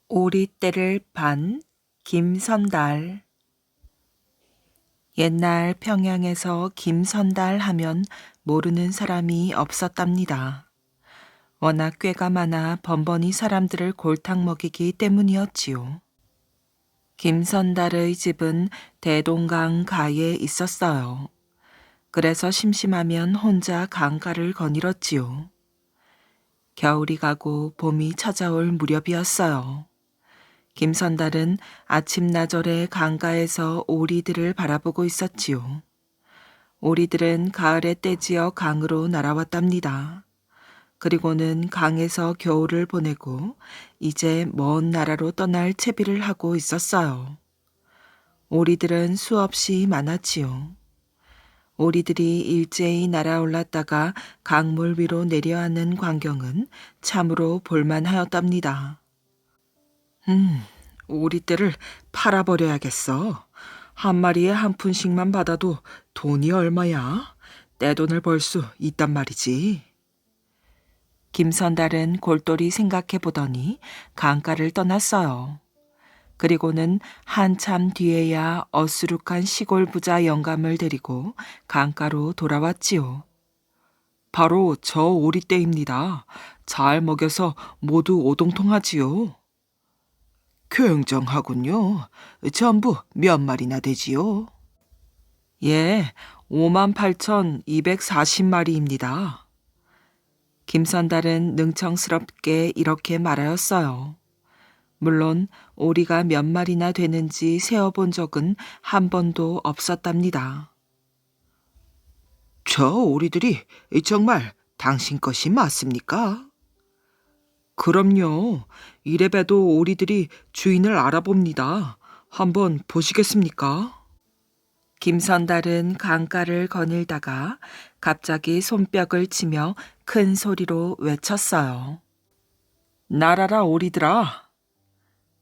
오리떼를 판 김선달. 옛날 평양에서 김선달 하면 모르는 사람이 없었답니다. 워낙 꾀가 많아 번번이 사람들을 골탕 먹이기 때문이었지요. 김선달의 집은 대동강 가에 있었어요. 그래서 심심하면 혼자 강가를 거닐었지요. 겨울이 가고 봄이 찾아올 무렵이었어요. 김선달은 아침나절에 강가에서 오리들을 바라보고 있었지요. 오리들은 가을에 떼지어 강으로 날아왔답니다. 그리고는 강에서 겨울을 보내고 이제 먼 나라로 떠날 채비를 하고 있었어요. 오리들은 수없이 많았지요. 오리들이 일제히 날아올랐다가 강물 위로 내려앉는 광경은 참으로 볼만하였답니다. 오리떼를 팔아버려야겠어. 한 마리에 한 푼씩만 받아도 돈이 얼마야? 떼돈을 벌 수 있단 말이지. 김선달은 골똘히 생각해 보더니 강가를 떠났어요. 그리고는 한참 뒤에야 어수룩한 시골 부자 영감을 데리고 강가로 돌아왔지요. 바로 저 오리떼입니다. 잘 먹여서 모두 오동통하지요. 굉장하군요. 전부 몇 마리나 되지요? 예, 58,240마리입니다. 김선달은 능청스럽게 이렇게 말하였어요. 물론 오리가 몇 마리나 되는지 세어본 적은 한 번도 없었답니다. 저 오리들이 정말 당신 것이 맞습니까? 그럼요. 이래봬도 오리들이 주인을 알아봅니다. 한번 보시겠습니까? 김선달은 강가를 거닐다가 갑자기 손뼉을 치며 큰 소리로 외쳤어요. 날아라 오리들아!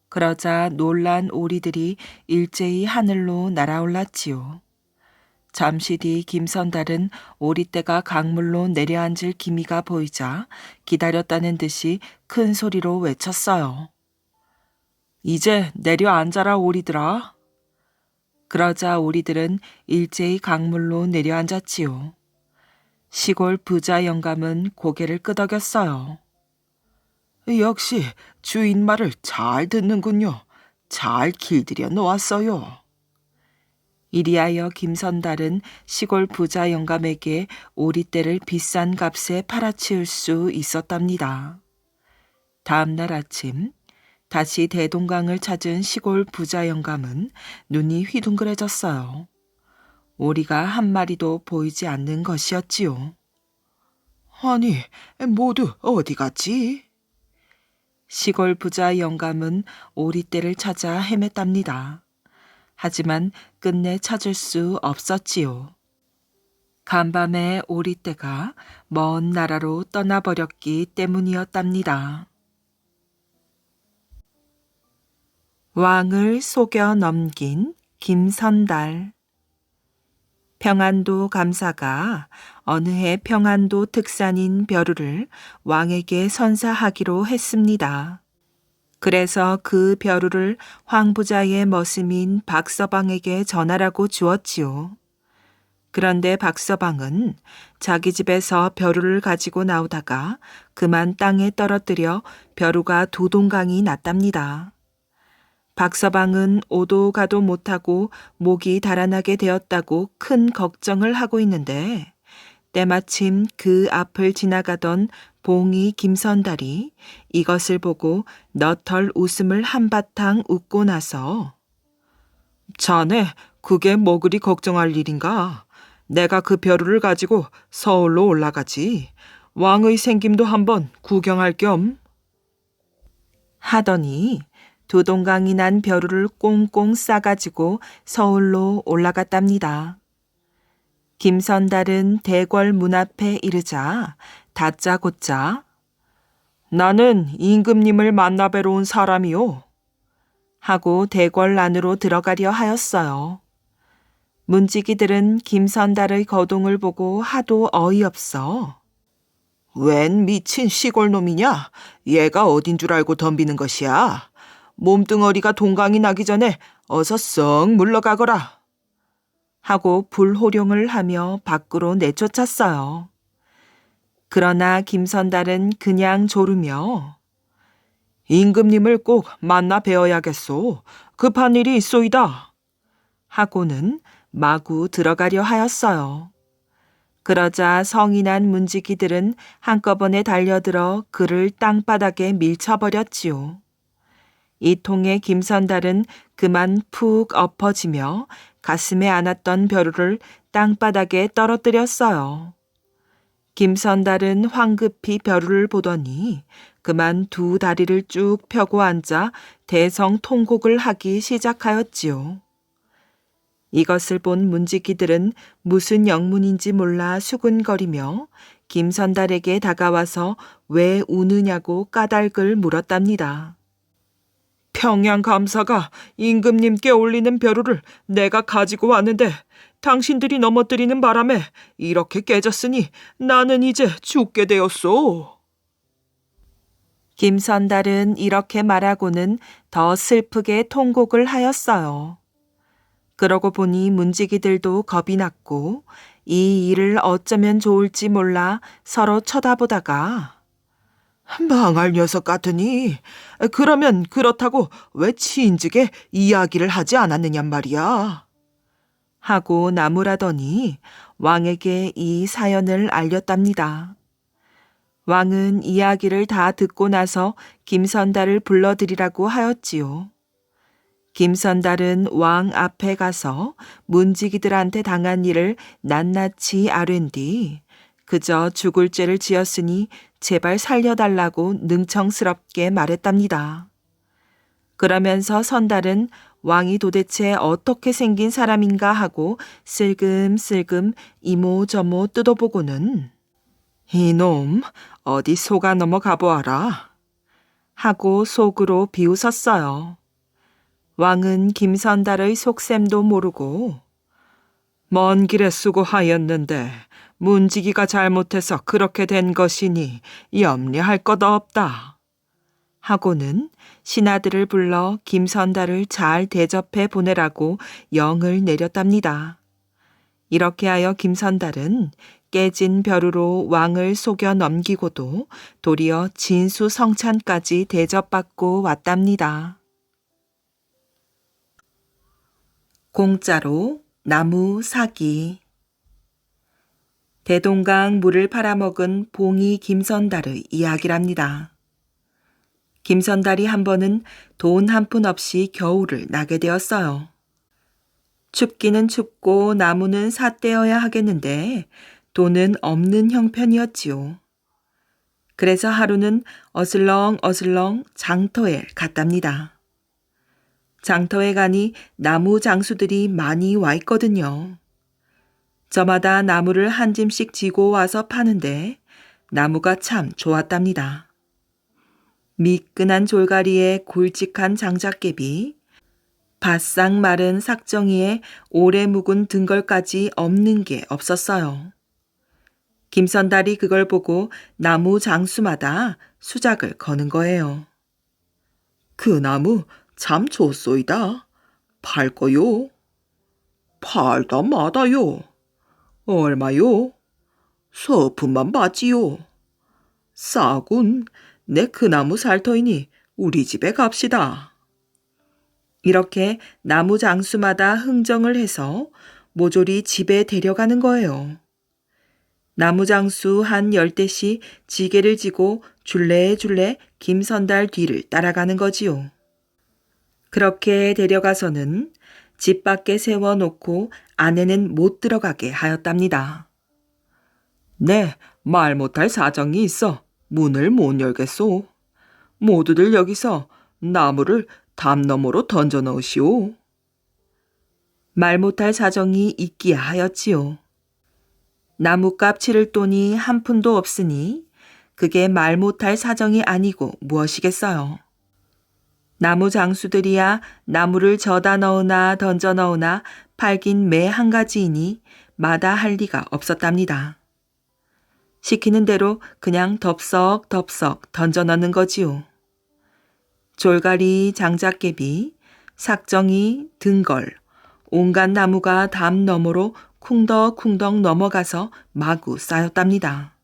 그러자 놀란 오리들이 일제히 하늘로 날아올랐지요. 잠시 뒤 김선달은 오리떼가 강물로 내려앉을 기미가 보이자 기다렸다는 듯이 큰 소리로 외쳤어요. 이제 내려앉아라 오리들아. 그러자 오리들은 일제히 강물로 내려앉았지요. 시골 부자 영감은 고개를 끄덕였어요. 역시 주인 말을 잘 듣는군요. 잘 길들여 놓았어요. 이리하여 김선달은 시골 부자 영감에게 오리떼를 비싼 값에 팔아치울 수 있었답니다. 다음 날 아침 다시 대동강을 찾은 시골 부자 영감은 눈이 휘둥그레졌어요. 오리가 한 마리도 보이지 않는 것이었지요. 아니, 모두 어디 갔지? 시골 부자 영감은 오리떼를 찾아 헤맸답니다. 하지만 끝내 찾을 수 없었지요. 간밤에 오리떼가 먼 나라로 떠나버렸기 때문이었답니다. 왕을 속여 넘긴 김선달. 평안도 감사가 어느 해 평안도 특산인 벼루를 왕에게 선사하기로 했습니다. 그래서 그 벼루를 황부자의 머슴인 박서방에게 전하라고 주었지요. 그런데 박서방은 자기 집에서 벼루를 가지고 나오다가 그만 땅에 떨어뜨려 벼루가 두 동강이 났답니다. 박서방은 오도 가도 못하고 목이 달아나게 되었다고 큰 걱정을 하고 있는데 때마침 그 앞을 지나가던 봉이 김선달이 이것을 보고 너털 웃음을 한바탕 웃고 나서 자네 그게 뭐 그리 걱정할 일인가? 내가 그 벼루를 가지고 서울로 올라가지. 왕의 생김도 한번 구경할 겸 하더니 두 동강이 난 벼루를 꽁꽁 싸가지고 서울로 올라갔답니다. 김선달은 대궐 문 앞에 이르자 다짜고짜 나는 임금님을 만나뵈러 온 사람이요. 하고 대궐 안으로 들어가려 하였어요. 문지기들은 김선달의 거동을 보고 하도 어이없어. 웬 미친 시골놈이냐? 얘가 어딘 줄 알고 덤비는 것이야. 몸뚱어리가 동강이 나기 전에 어서 썩 물러가거라. 하고 불호령을 하며 밖으로 내쫓았어요. 그러나 김선달은 그냥 조르며 임금님을 꼭 만나 뵈어야겠소. 급한 일이 있소이다. 하고는 마구 들어가려 하였어요. 그러자 성이 난 문지기들은 한꺼번에 달려들어 그를 땅바닥에 밀쳐버렸지요. 이 통에 김선달은 그만 푹 엎어지며 가슴에 안았던 벼루를 땅바닥에 떨어뜨렸어요. 김선달은 황급히 벼루를 보더니 그만 두 다리를 쭉 펴고 앉아 대성통곡을 하기 시작하였지요. 이것을 본 문지기들은 무슨 영문인지 몰라 수군거리며 김선달에게 다가와서 왜 우느냐고 까닭을 물었답니다. 평양감사가 임금님께 올리는 벼루를 내가 가지고 왔는데 당신들이 넘어뜨리는 바람에 이렇게 깨졌으니 나는 이제 죽게 되었소. 김선달은 이렇게 말하고는 더 슬프게 통곡을 하였어요. 그러고 보니 문지기들도 겁이 났고 이 일을 어쩌면 좋을지 몰라 서로 쳐다보다가 망할 녀석 같으니 그러면 그렇다고 왜 진즉에 이야기를 하지 않았느냔 말이야. 하고 나무라더니 왕에게 이 사연을 알렸답니다. 왕은 이야기를 다 듣고 나서 김선달을 불러들이라고 하였지요. 김선달은 왕 앞에 가서 문지기들한테 당한 일을 낱낱이 아뢰는 뒤 그저 죽을 죄를 지었으니 제발 살려달라고 능청스럽게 말했답니다. 그러면서 선달은 왕이 도대체 어떻게 생긴 사람인가 하고 슬금슬금 이모저모 뜯어보고는 이놈 어디 속아 넘어가 보아라 하고 속으로 비웃었어요. 왕은 김선달의 속셈도 모르고 먼 길에 수고하였는데 문지기가 잘못해서 그렇게 된 것이니 염려할 것 없다. 하고는 신하들을 불러 김선달을 잘 대접해 보내라고 영을 내렸답니다. 이렇게 하여 김선달은 깨진 벼루로 왕을 속여 넘기고도 도리어 진수성찬까지 대접받고 왔답니다. 공짜로 나무 사기. 대동강 물을 팔아먹은 봉이 김선달의 이야기랍니다. 김선달이 한 번은 돈 한 푼 없이 겨울을 나게 되었어요. 춥기는 춥고 나무는 삿대어야 하겠는데 돈은 없는 형편이었지요. 그래서 하루는 어슬렁어슬렁 장터에 갔답니다. 장터에 가니 나무 장수들이 많이 와 있거든요. 저마다 나무를 한 짐씩 지고 와서 파는데 나무가 참 좋았답니다. 미끈한 졸가리에 굵직한 장작개비, 바싹 마른 삭정이에 오래 묵은 등걸까지 없는 게 없었어요. 김선달이 그걸 보고 나무 장수마다 수작을 거는 거예요. 그 나무 참 좋소이다. 팔 거요? 팔다 마다요. 얼마요? 서푼만 받지요. 싸군. 내 그 나무 살 터이니 우리 집에 갑시다. 이렇게 나무 장수마다 흥정을 해서 모조리 집에 데려가는 거예요. 나무 장수 한 10대씩 지게를 지고 줄레줄레 김선달 뒤를 따라가는 거지요. 그렇게 데려가서는 집 밖에 세워놓고 안에는 못 들어가게 하였답니다. 네, 말 못할 사정이 있어 문을 못 열겠소. 모두들 여기서 나무를 담 너머로 던져 넣으시오. 말 못할 사정이 있기야 하였지요. 나뭇값 치를 돈이 한 푼도 없으니 그게 말 못할 사정이 아니고 무엇이겠어요. 나무 장수들이야 나무를 져다 넣으나 던져 넣으나 팔긴 매 한 가지이니 마다할 리가 없었답니다. 시키는 대로 그냥 덥석덥석 던져 넣는 거지요. 졸가리, 장작개비, 삭정이, 등걸, 온갖 나무가 담 너머로 쿵덕쿵덕 넘어가서 마구 쌓였답니다.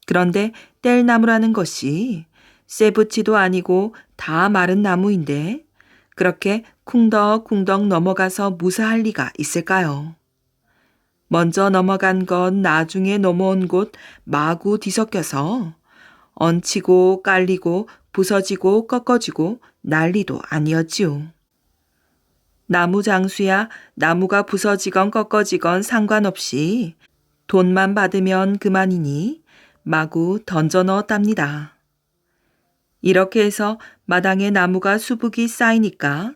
그런데 뗄나무라는 것이 쇠붙이도 아니고 다 마른 나무인데 그렇게 쿵덕쿵덕 넘어가서 무사할 리가 있을까요? 먼저 넘어간 건 나중에 넘어온 곳 마구 뒤섞여서 얹히고 깔리고 부서지고 꺾어지고 난리도 아니었지요. 나무 장수야 나무가 부서지건 꺾어지건 상관없이 돈만 받으면 그만이니 마구 던져 넣었답니다. 이렇게 해서 마당에 나무가 수북이 쌓이니까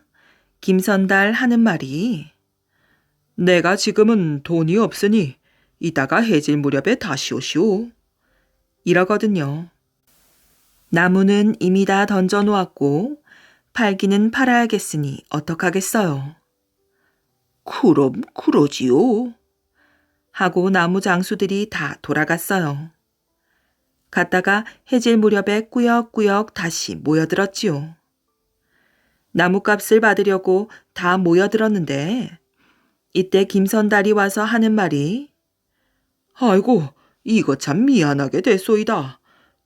김선달 하는 말이 내가 지금은 돈이 없으니 이따가 해질 무렵에 다시 오시오. 이러거든요. 나무는 이미 다 던져 놓았고 팔기는 팔아야겠으니 어떡하겠어요. 그럼 그러지요. 하고 나무 장수들이 다 돌아갔어요. 갔다가 해질 무렵에 꾸역꾸역 다시 모여들었지요. 나무값을 받으려고 다 모여들었는데 이때 김선달이 와서 하는 말이 아이고 이거 참 미안하게 됐소이다.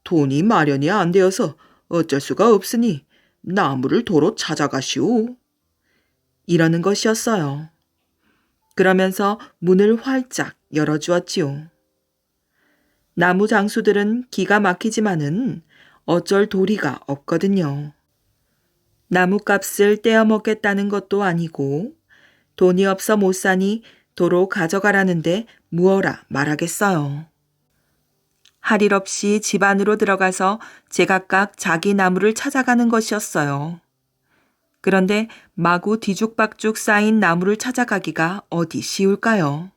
돈이 마련이 안 되어서 어쩔 수가 없으니 나무를 도로 찾아가시오. 이러는 것이었어요. 그러면서 문을 활짝 열어주었지요. 나무 장수들은 기가 막히지만은 어쩔 도리가 없거든요. 나무값을 떼어먹겠다는 것도 아니고 돈이 없어 못 사니 도로 가져가라는데 무어라 말하겠어요. 할 일 없이 집 안으로 들어가서 제각각 자기 나무를 찾아가는 것이었어요. 그런데 마구 뒤죽박죽 쌓인 나무를 찾아가기가 어디 쉬울까요?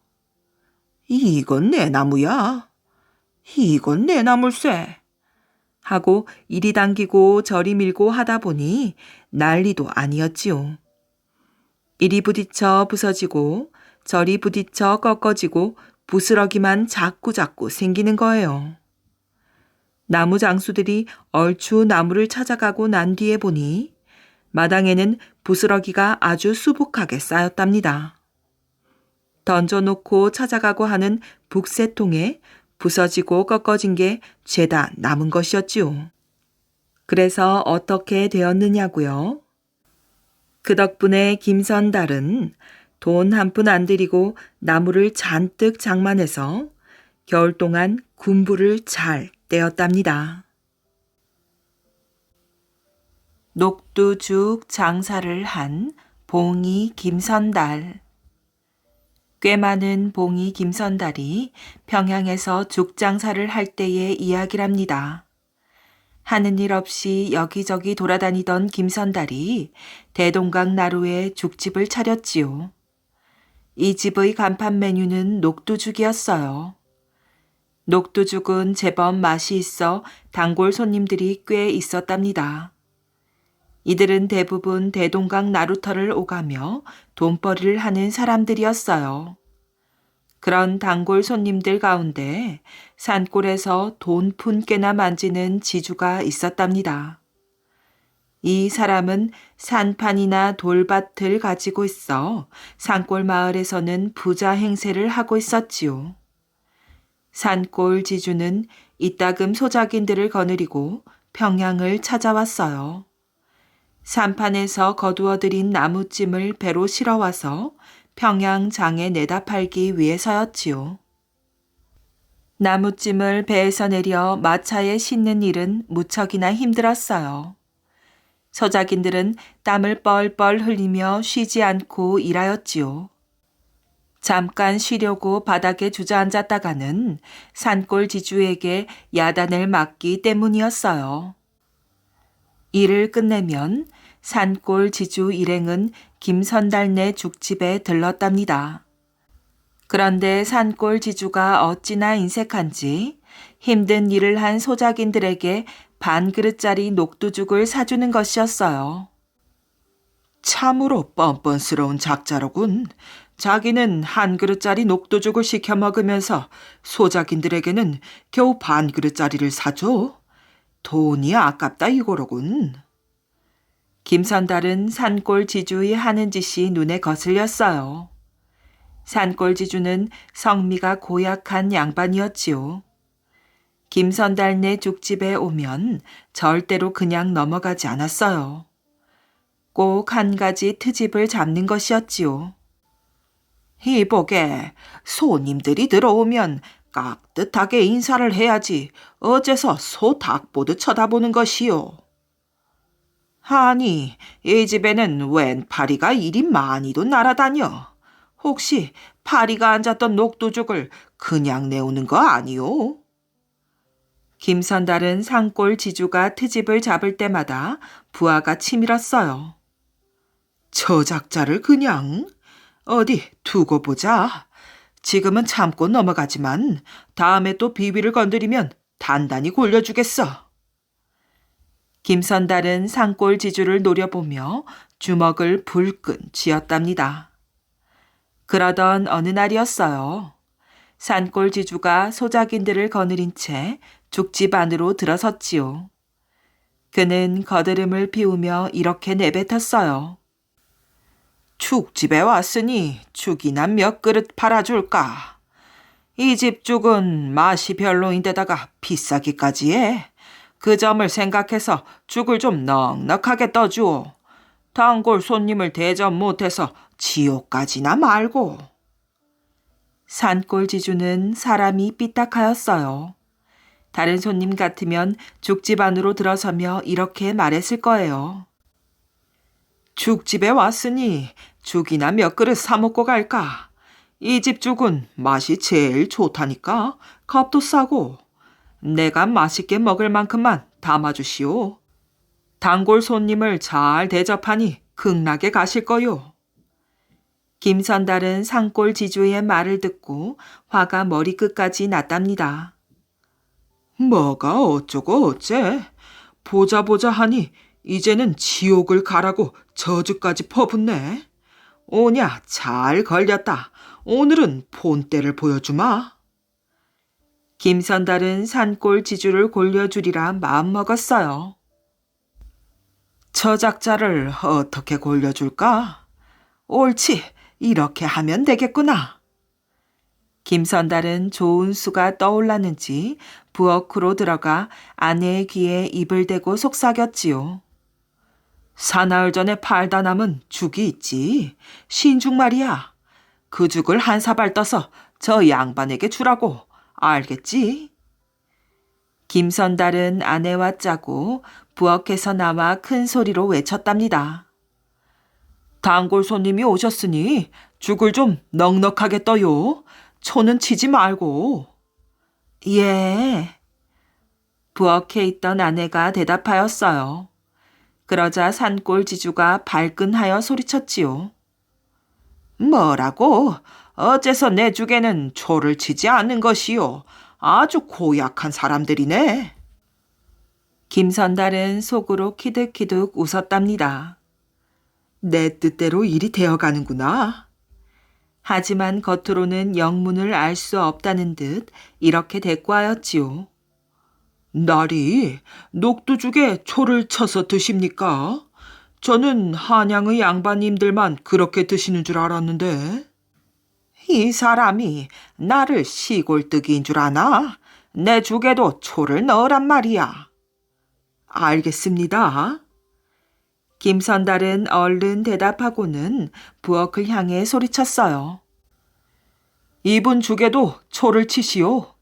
이건 내 나무야. 이건 내 나물세. 하고 이리 당기고 저리 밀고 하다 보니 난리도 아니었지요. 이리 부딪혀 부서지고 저리 부딪혀 꺾어지고 부스러기만 자꾸자꾸 생기는 거예요. 나무 장수들이 얼추 나무를 찾아가고 난 뒤에 보니 마당에는 부스러기가 아주 수북하게 쌓였답니다. 던져놓고 찾아가고 하는 북새통에 부서지고 꺾어진 게 죄다 남은 것이었지요. 그래서 어떻게 되었느냐고요? 그 덕분에 김선달은 돈 한 푼 안 들이고 나무를 잔뜩 장만해서 겨울 동안 군부를 잘 떼었답니다. 녹두죽 장사를 한 봉이 김선달. 꽤 많은 봉이 김선달이 평양에서 죽 장사를 할 때의 이야기랍니다. 하는 일 없이 여기저기 돌아다니던 김선달이 대동강 나루에 죽집을 차렸지요. 이 집의 간판 메뉴는 녹두죽이었어요. 녹두죽은 제법 맛이 있어 단골 손님들이 꽤 있었답니다. 이들은 대부분 대동강 나루터를 오가며 돈벌이를 하는 사람들이었어요. 그런 단골 손님들 가운데 산골에서 돈 푼깨나 만지는 지주가 있었답니다. 이 사람은 산판이나 돌밭을 가지고 있어 산골 마을에서는 부자 행세를 하고 있었지요. 산골 지주는 이따금 소작인들을 거느리고 평양을 찾아왔어요. 산판에서 거두어들인 나무찜을 배로 실어와서 평양장에 내다 팔기 위해서였지요. 나무찜을 배에서 내려 마차에 싣는 일은 무척이나 힘들었어요. 소작인들은 땀을 뻘뻘 흘리며 쉬지 않고 일하였지요. 잠깐 쉬려고 바닥에 주저앉았다가는 산골 지주에게 야단을 맞기 때문이었어요. 일을 끝내면 산골 지주 일행은 김선달네 죽집에 들렀답니다. 그런데 산골 지주가 어찌나 인색한지 힘든 일을 한 소작인들에게 반 그릇짜리 녹두죽을 사주는 것이었어요. 참으로 뻔뻔스러운 작자로군. 자기는 한 그릇짜리 녹두죽을 시켜 먹으면서 소작인들에게는 겨우 반 그릇짜리를 사줘. 돈이 아깝다 이거로군. 김선달은 산골지주의 하는 짓이 눈에 거슬렸어요. 산골지주는 성미가 고약한 양반이었지요. 김선달네 죽집에 오면 절대로 그냥 넘어가지 않았어요. 꼭 한 가지 트집을 잡는 것이었지요. 이보게, 손님들이 들어오면 깍듯하게 인사를 해야지 어째서 소 닭 보듯 쳐다보는 것이요. 아니, 이 집에는 웬 파리가 이리 많이도 날아다녀. 혹시 파리가 앉았던 녹두죽을 그냥 내오는 거 아니오? 김선달은 산골 지주가 트집을 잡을 때마다 부하가 치밀었어요. 저 작자를 그냥? 어디 두고 보자. 지금은 참고 넘어가지만 다음에 또 비위를 건드리면 단단히 골려주겠어. 김선달은 산골 지주를 노려보며 주먹을 불끈 쥐었답니다. 그러던 어느 날이었어요. 산골 지주가 소작인들을 거느린 채 죽집 안으로 들어섰지요. 그는 거드름을 피우며 이렇게 내뱉었어요. 죽집에 왔으니 죽이나 몇 그릇 팔아줄까? 이 집 죽은 맛이 별로인데다가 비싸기까지 해. 그 점을 생각해서 죽을 좀 넉넉하게 떠주오. 단골 손님을 대접 못해서 지옥까지나 말고. 산골 지주는 사람이 삐딱하였어요. 다른 손님 같으면 죽집 안으로 들어서며 이렇게 말했을 거예요. 죽집에 왔으니 죽이나 몇 그릇 사 먹고 갈까? 이 집 죽은 맛이 제일 좋다니까 값도 싸고 내가 맛있게 먹을 만큼만 담아주시오. 단골 손님을 잘 대접하니 극락에 가실 거요. 김선달은 산골 지주의 말을 듣고 화가 머리끝까지 났답니다. 뭐가 어쩌고 어째? 보자 보자 하니 이제는 지옥을 가라고 저주까지 퍼붓네. 오냐 잘 걸렸다. 오늘은 본때를 보여주마. 김선달은 산골 지주를 골려주리라 마음먹었어요. 저 작자를 어떻게 골려줄까? 옳지, 이렇게 하면 되겠구나. 김선달은 좋은 수가 떠올랐는지 부엌으로 들어가 아내의 귀에 입을 대고 속삭였지요. 사나흘 전에 팔다 남은 죽이 있지. 신죽 말이야. 그 죽을 한 사발 떠서 저 양반에게 주라고. 알겠지? 김선달은 아내와 짜고 부엌에서 나와 큰 소리로 외쳤답니다. 단골 손님이 오셨으니 죽을 좀 넉넉하게 떠요. 초는 치지 말고. 예. 부엌에 있던 아내가 대답하였어요. 그러자 산골 지주가 발끈하여 소리쳤지요. 뭐라고? 어째서 내 죽에는 초를 치지 않는 것이요. 아주 고약한 사람들이네. 김선달은 속으로 키득키득 웃었답니다. 내 뜻대로 일이 되어가는구나. 하지만 겉으로는 영문을 알 수 없다는 듯 이렇게 대꾸하였지요. 날이 녹두죽에 초를 쳐서 드십니까? 저는 한양의 양반님들만 그렇게 드시는 줄 알았는데. 이 사람이 나를 시골뜨기인 줄 아나? 내 죽에도 초를 넣으란 말이야. 알겠습니다. 김선달은 얼른 대답하고는 부엌을 향해 소리쳤어요. 이분 죽에도 초를 치시오.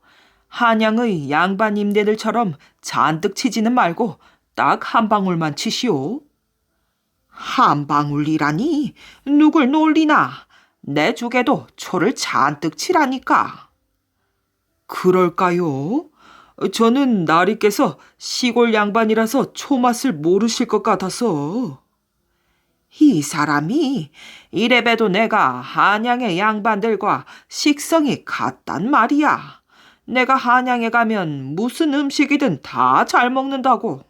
한양의 양반님네들처럼 잔뜩 치지는 말고 딱 한 방울만 치시오. 한 방울이라니? 누굴 놀리나? 내 죽에도 초를 잔뜩 치라니까. 그럴까요? 저는 나리께서 시골 양반이라서 초맛을 모르실 것 같아서. 이 사람이 이래봬도 내가 한양의 양반들과 식성이 같단 말이야. 내가 한양에 가면 무슨 음식이든 다 잘 먹는다고.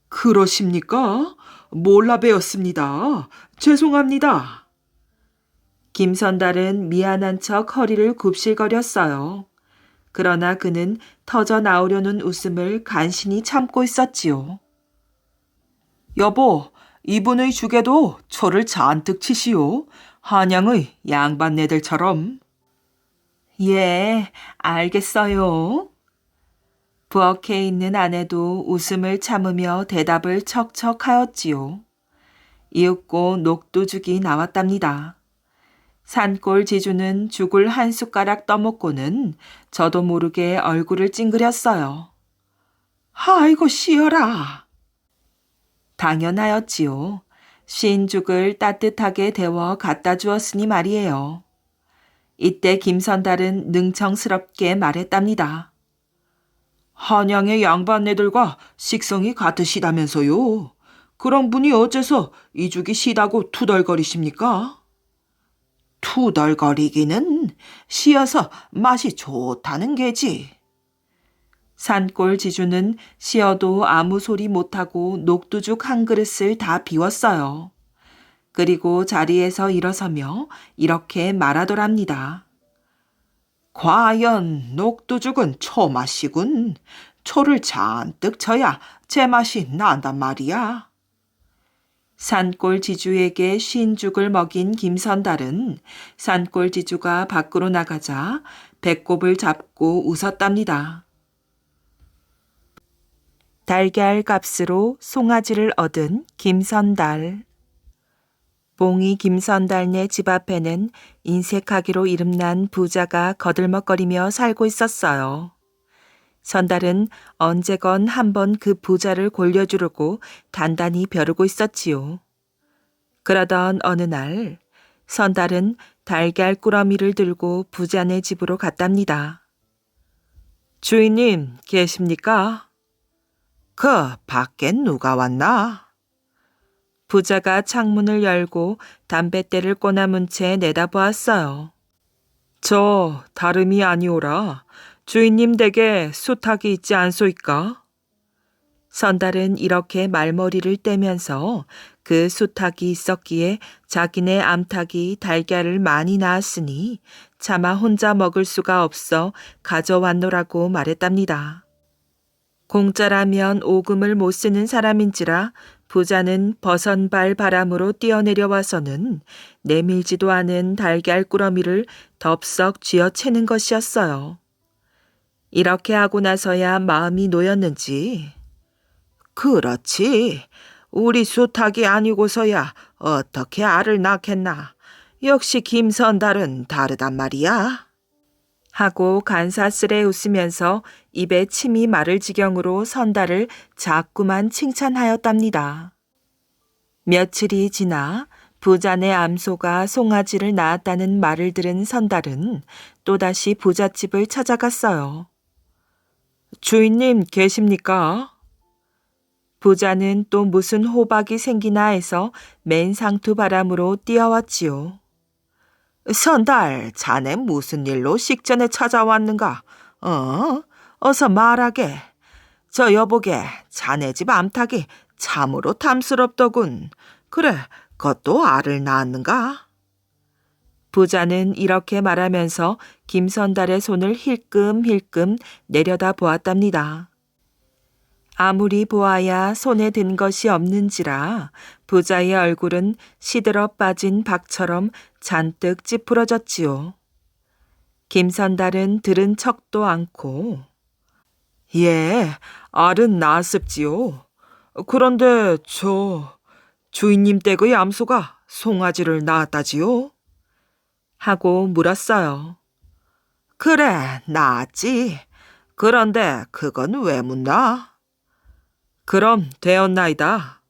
그러십니까? 몰라 뵈었습니다. 죄송합니다. 김선달은 미안한 척 허리를 굽실거렸어요. 그러나 그는 터져 나오려는 웃음을 간신히 참고 있었지요. 여보, 이분의 죽에도 초를 잔뜩 치시오. 한양의 양반네들처럼. 예, 알겠어요. 부엌에 있는 아내도 웃음을 참으며 대답을 척척하였지요. 이윽고 녹두죽이 나왔답니다. 산골 지주는 죽을 한 숟가락 떠먹고는 저도 모르게 얼굴을 찡그렸어요. 아이고 시어라. 당연하였지요. 쉰 죽을 따뜻하게 데워 갖다 주었으니 말이에요. 이때 김선달은 능청스럽게 말했답니다. 한양의 양반네들과 식성이 같으시다면서요. 그런 분이 어째서 이 죽이 시다고 투덜거리십니까? 투덜거리기는 시어서 맛이 좋다는 게지. 산골 지주는 시어도 아무 소리 못하고 녹두죽 한 그릇을 다 비웠어요. 그리고 자리에서 일어서며 이렇게 말하더랍니다. 과연 녹두죽은 초맛이군. 초를 잔뜩 쳐야 제맛이 난단 말이야. 산골 지주에게 쉰 죽을 먹인 김선달은 산골 지주가 밖으로 나가자 배꼽을 잡고 웃었답니다. 달걀 값으로 송아지를 얻은 김선달. 봉이 김선달네 집 앞에는 인색하기로 이름난 부자가 거들먹거리며 살고 있었어요. 선달은 언제건 한번 그 부자를 골려주려고 단단히 벼르고 있었지요. 그러던 어느 날 선달은 달걀 꾸러미를 들고 부자네 집으로 갔답니다. 주인님 계십니까? 그 밖엔 누가 왔나? 부자가 창문을 열고 담뱃대를 꼬나문 채 내다보았어요. 저 다름이 아니오라. 주인님 댁에 수탉이 있지 않소이까? 선달은 이렇게 말머리를 떼면서 그 수탉이 있었기에 자기네 암탉이 달걀을 많이 낳았으니 차마 혼자 먹을 수가 없어 가져왔노라고 말했답니다. 공짜라면 오금을 못 쓰는 사람인지라 부자는 버선발 바람으로 뛰어내려와서는 내밀지도 않은 달걀 꾸러미를 덥석 쥐어채는 것이었어요. 이렇게 하고 나서야 마음이 놓였는지 그렇지. 우리 수탉이 아니고서야 어떻게 알을 낳겠나. 역시 김선달은 다르단 말이야. 하고 간사스레 웃으면서 입에 침이 마를 지경으로 선달을 자꾸만 칭찬하였답니다. 며칠이 지나 부자네 암소가 송아지를 낳았다는 말을 들은 선달은 또다시 부잣집을 찾아갔어요. 주인님 계십니까? 부자는 또 무슨 호박이 생기나 해서 맨상투 바람으로 뛰어왔지요. 선달, 자네 무슨 일로 식전에 찾아왔는가? 어서 말하게. 저 여보게 자네 집 암탉이 참으로 탐스럽더군. 그래, 그것도 알을 낳았는가? 부자는 이렇게 말하면서 김선달의 손을 힐끔힐끔 내려다 보았답니다. 아무리 보아야 손에 든 것이 없는지라 부자의 얼굴은 시들어 빠진 박처럼 잔뜩 찌푸러졌지요. 김선달은 들은 척도 않고 예, 알은 낳았습지요. 그런데 주인님 댁의 암소가 송아지를 낳았다지요? 하고 물었어요. 그래, 낳았지. 그런데 그건 왜 묻나? 그럼 되었나이다.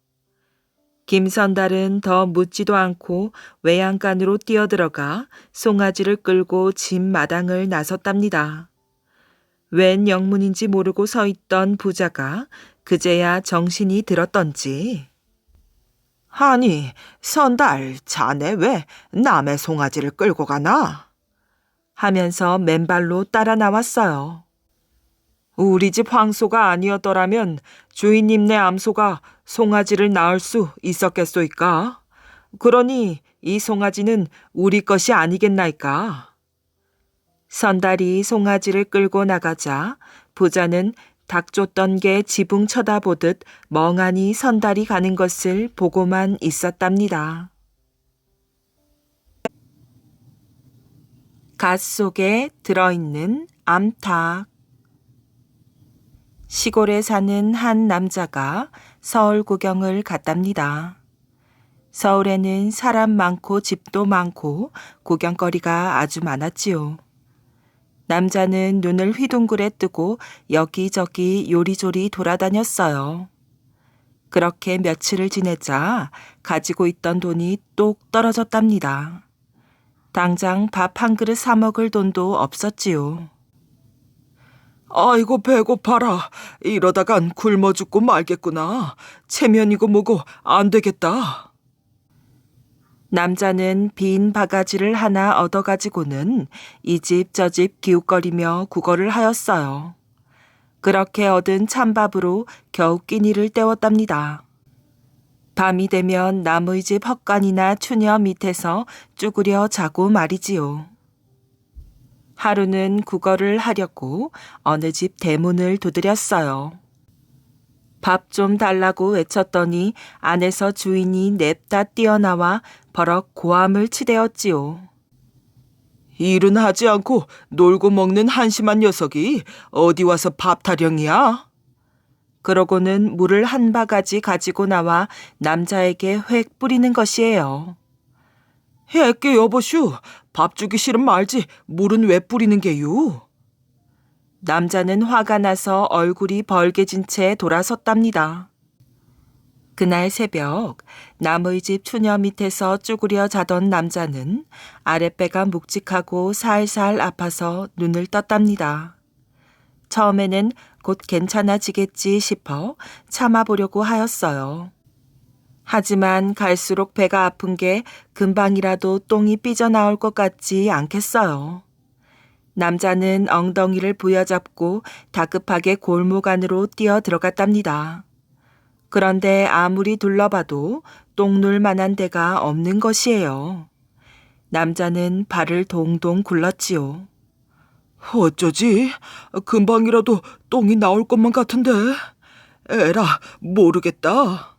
김선달은 더 묻지도 않고 외양간으로 뛰어들어가 송아지를 끌고 집 마당을 나섰답니다. 웬 영문인지 모르고 서 있던 부자가 그제야 정신이 들었던지 아니, 선달, 자네 왜 남의 송아지를 끌고 가나? 하면서 맨발로 따라 나왔어요. 우리 집 황소가 아니었더라면 주인님네 암소가 송아지를 낳을 수 있었겠소이까? 그러니 이 송아지는 우리 것이 아니겠나이까? 선달이 송아지를 끌고 나가자 부자는 닭 쫓던 게 지붕 쳐다보듯 멍하니 선달이 가는 것을 보고만 있었답니다. 갓 속에 들어있는 암탉. 시골에 사는 한 남자가 서울 구경을 갔답니다. 서울에는 사람 많고 집도 많고 구경거리가 아주 많았지요. 남자는 눈을 휘둥그레 뜨고 여기저기 요리조리 돌아다녔어요. 그렇게 며칠을 지내자 가지고 있던 돈이 뚝 떨어졌답니다. 당장 밥 한 그릇 사 먹을 돈도 없었지요. 아이고 배고파라. 이러다간 굶어 죽고 말겠구나. 체면이고 뭐고 안 되겠다. 남자는 빈 바가지를 하나 얻어가지고는 이 집 저 집 기웃거리며 구걸을 하였어요. 그렇게 얻은 찬밥으로 겨우 끼니를 때웠답니다. 밤이 되면 남의 집 헛간이나 추녀 밑에서 쭈그려 자고 말이지요. 하루는 구걸을 하려고 어느 집 대문을 두드렸어요. 밥 좀 달라고 외쳤더니 안에서 주인이 냅다 뛰어나와 버럭 고함을 치대었지요. 일은 하지 않고 놀고 먹는 한심한 녀석이 어디 와서 밥 타령이야? 그러고는 물을 한 바가지 가지고 나와 남자에게 획 뿌리는 것이에요. 해께 여보슈, 밥 주기 싫으면 말지 물은 왜 뿌리는 게유? 남자는 화가 나서 얼굴이 벌개진 채 돌아섰답니다. 그날 새벽 남의 집 추녀 밑에서 쭈그려 자던 남자는 아랫배가 묵직하고 살살 아파서 눈을 떴답니다. 처음에는 곧 괜찮아지겠지 싶어 참아보려고 하였어요. 하지만 갈수록 배가 아픈 게 금방이라도 똥이 삐져나올 것 같지 않겠어요. 남자는 엉덩이를 부여잡고 다급하게 골목 안으로 뛰어 들어갔답니다. 그런데 아무리 둘러봐도 똥 눌 만한 데가 없는 것이에요. 남자는 발을 동동 굴렀지요. 어쩌지? 금방이라도 똥이 나올 것만 같은데. 에라, 모르겠다.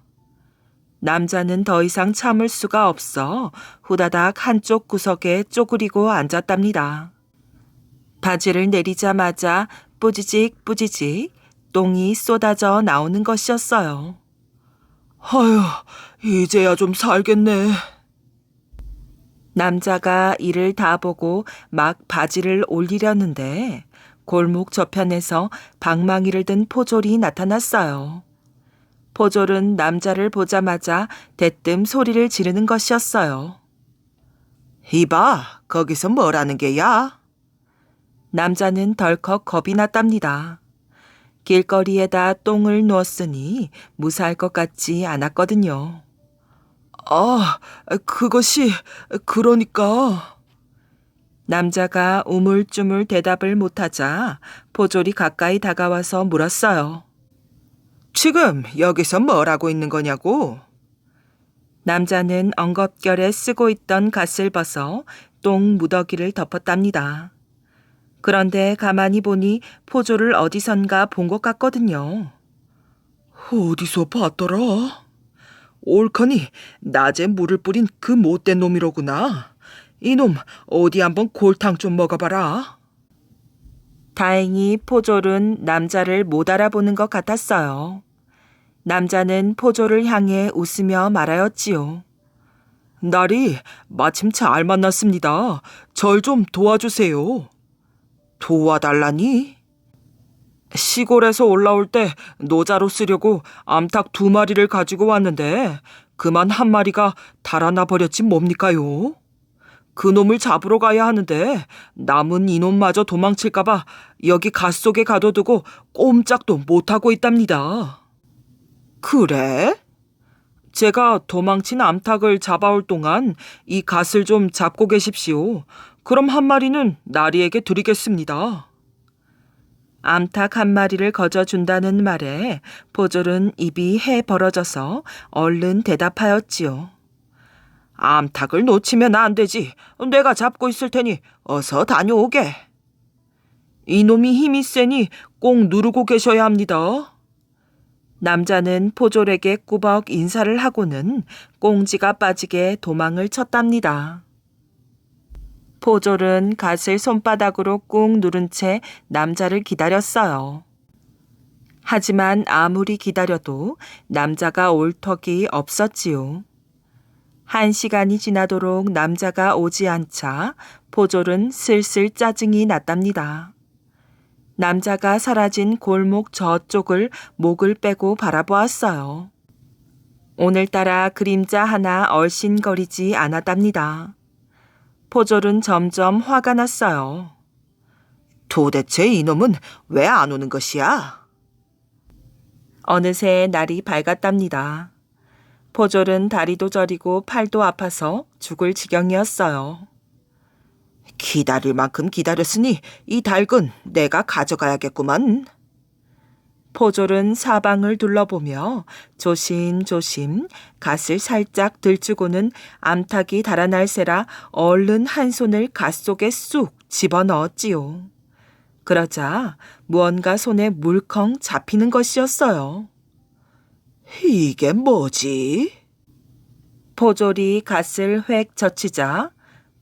남자는 더 이상 참을 수가 없어 후다닥 한쪽 구석에 쪼그리고 앉았답니다. 바지를 내리자마자 뿌지직 뿌지직 똥이 쏟아져 나오는 것이었어요. 아휴, 이제야 좀 살겠네. 남자가 이를 다 보고 막 바지를 올리려는데 골목 저편에서 방망이를 든 포졸이 나타났어요. 포졸은 남자를 보자마자 대뜸 소리를 지르는 것이었어요. 이봐, 거기서 뭐라는 게야? 남자는 덜컥 겁이 났답니다. 길거리에다 똥을 누었으니 무사할 것 같지 않았거든요. 아, 그것이 그러니까. 남자가 우물쭈물 대답을 못하자 포졸이 가까이 다가와서 물었어요. 지금 여기서 뭘 하고 있는 거냐고? 남자는 엉겁결에 쓰고 있던 갓을 벗어 똥 무더기를 덮었답니다. 그런데 가만히 보니 포졸을 어디선가 본 것 같거든요. 어디서 봤더라? 옳거니 낮에 물을 뿌린 그 못된 놈이로구나. 이놈 어디 한번 골탕 좀 먹어봐라. 다행히 포졸은 남자를 못 알아보는 것 같았어요. 남자는 포졸을 향해 웃으며 말하였지요. 날이 마침 잘 만났습니다. 절 좀 도와주세요. 도와달라니? 시골에서 올라올 때 노자로 쓰려고 암탉 2마리를 가지고 왔는데 그만 한 마리가 달아나 버렸지 뭡니까요? 그놈을 잡으러 가야 하는데 남은 이놈마저 도망칠까봐 여기 갓 속에 가둬두고 꼼짝도 못하고 있답니다. 그래? 제가 도망친 암탉을 잡아올 동안 이 갓을 좀 잡고 계십시오. 그럼 한 마리는 나리에게 드리겠습니다. 암탉 한 마리를 거저준다는 말에 포졸은 입이 해 벌어져서 얼른 대답하였지요. 암탉을 놓치면 안 되지. 내가 잡고 있을 테니 어서 다녀오게. 이놈이 힘이 세니 꼭 누르고 계셔야 합니다. 남자는 포졸에게 꾸벅 인사를 하고는 꽁지가 빠지게 도망을 쳤답니다. 포졸은 갓을 손바닥으로 꾹 누른 채 남자를 기다렸어요. 하지만 아무리 기다려도 남자가 올 턱이 없었지요. 1시간이 지나도록 남자가 오지 않자 포졸은 슬슬 짜증이 났답니다. 남자가 사라진 골목 저쪽을 목을 빼고 바라보았어요. 오늘따라 그림자 하나 얼씬거리지 않았답니다. 포졸은 점점 화가 났어요. 도대체 이놈은 왜 안 오는 것이야? 어느새 날이 밝았답니다. 포졸은 다리도 저리고 팔도 아파서 죽을 지경이었어요. 기다릴 만큼 기다렸으니 이 닭은 내가 가져가야겠구만. 포졸은 사방을 둘러보며 조심조심 갓을 살짝 들추고는 암탉이 달아날세라 얼른 한 손을 갓 속에 쑥 집어넣었지요. 그러자 무언가 손에 물컹 잡히는 것이었어요. 이게 뭐지? 포졸이 갓을 획 젖히자